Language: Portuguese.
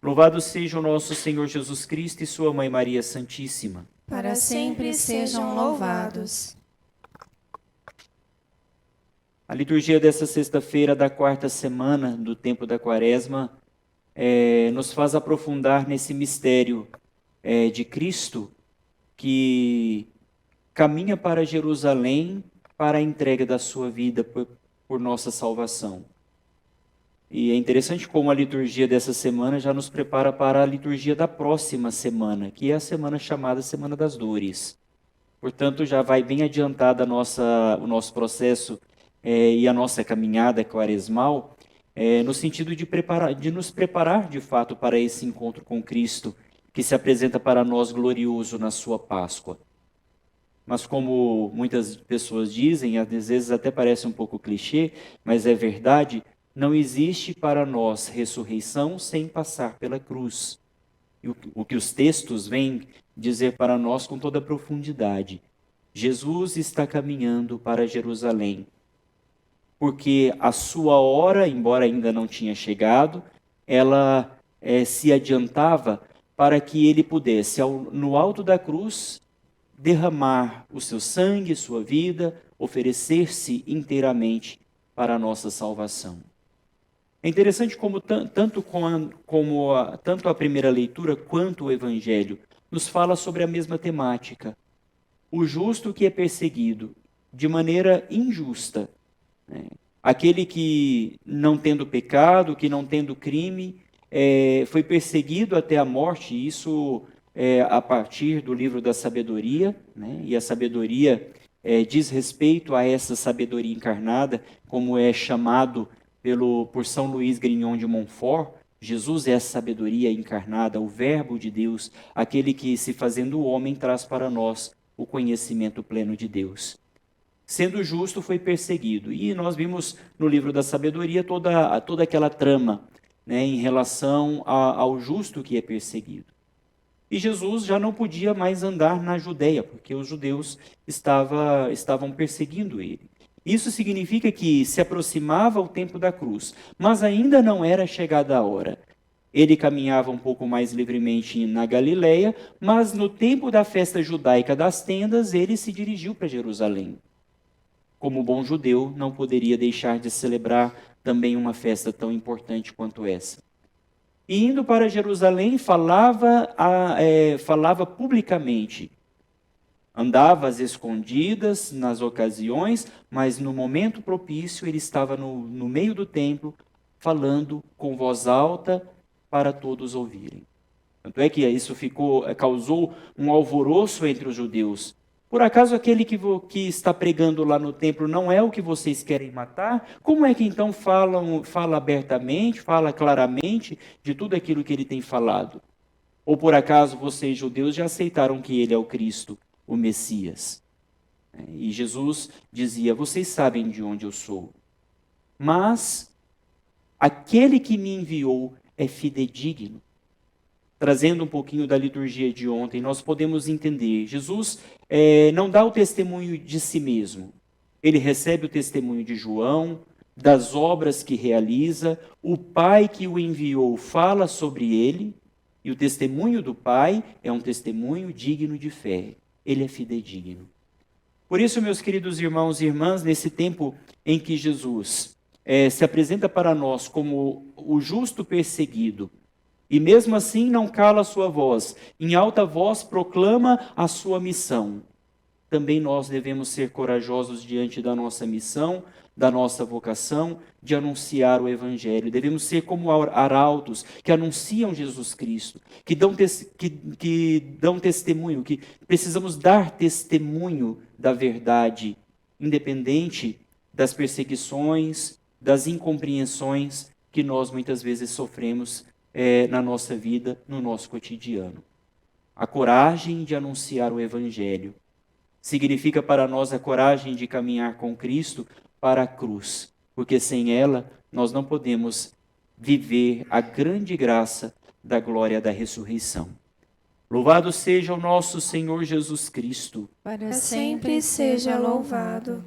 Louvado seja o nosso Senhor Jesus Cristo e sua Mãe Maria Santíssima. Para sempre sejam louvados. A liturgia dessa sexta-feira da quarta semana do tempo da Quaresma nos faz aprofundar nesse mistério de Cristo que caminha para Jerusalém para a entrega da sua vida por nossa salvação. E é interessante como a liturgia dessa semana já nos prepara para a liturgia da próxima semana, que é a semana chamada Semana das Dores. Portanto, já vai bem adiantada o nosso processo e a nossa caminhada quaresmal, no sentido de nos preparar de fato para esse encontro com Cristo, que se apresenta para nós glorioso na sua Páscoa. Mas como muitas pessoas dizem, às vezes até parece um pouco clichê, mas é verdade, não existe para nós ressurreição sem passar pela cruz. E o que os textos vêm dizer para nós com toda profundidade: Jesus está caminhando para Jerusalém, porque a sua hora, embora ainda não tinha chegado, ela se adiantava para que ele pudesse, no alto da cruz, derramar o seu sangue, sua vida, oferecer-se inteiramente para a nossa salvação. É interessante como tanto a primeira leitura quanto o Evangelho nos fala sobre a mesma temática. O justo que é perseguido de maneira injusta, né? Aquele que, não tendo pecado, que não tendo crime, foi perseguido até a morte, isso a partir do livro da sabedoria, né? E a sabedoria diz respeito a essa sabedoria encarnada, como é chamado por São Luís Grignon de Montfort. Jesus é a sabedoria encarnada, o Verbo de Deus, aquele que, se fazendo homem, traz para nós o conhecimento pleno de Deus. Sendo justo, foi perseguido. E nós vimos no livro da sabedoria toda aquela trama, né, em relação ao justo que é perseguido. E Jesus já não podia mais andar na Judéia, porque os judeus estavam perseguindo ele. Isso significa que se aproximava o tempo da cruz, mas ainda não era chegada a hora. Ele caminhava um pouco mais livremente na Galileia, mas no tempo da festa judaica das tendas, ele se dirigiu para Jerusalém. Como bom judeu, não poderia deixar de celebrar também uma festa tão importante quanto essa. E indo para Jerusalém, falava publicamente. Andava às escondidas nas ocasiões, mas no momento propício ele estava no meio do templo, falando com voz alta para todos ouvirem. Tanto é que isso causou um alvoroço entre os judeus. Por acaso aquele que está pregando lá no templo não é o que vocês querem matar? Como é que então fala abertamente, fala claramente de tudo aquilo que ele tem falado? Ou por acaso vocês, judeus, já aceitaram que ele é o Cristo, o Messias? E Jesus dizia: vocês sabem de onde eu sou, mas aquele que me enviou é fidedigno. Trazendo um pouquinho da liturgia de ontem, nós podemos entender, Jesus não dá o testemunho de si mesmo. Ele recebe o testemunho de João, das obras que realiza, o Pai que o enviou fala sobre ele, e o testemunho do Pai é um testemunho digno de fé. Ele é fidedigno. Por isso, meus queridos irmãos e irmãs, nesse tempo em que Jesus se apresenta para nós como o justo perseguido, e mesmo assim não cala a sua voz, em alta voz proclama a sua missão. Também nós devemos ser corajosos diante da nossa missão, da nossa vocação, de anunciar o Evangelho. Devemos ser como arautos que anunciam Jesus Cristo, que dão testemunho, que precisamos dar testemunho da verdade, independente das perseguições, das incompreensões que nós muitas vezes sofremos na nossa vida, no nosso cotidiano. A coragem de anunciar o Evangelho significa para nós a coragem de caminhar com Cristo para a cruz, porque sem ela nós não podemos viver a grande graça da glória da ressurreição. Louvado seja o nosso Senhor Jesus Cristo. Para sempre seja louvado.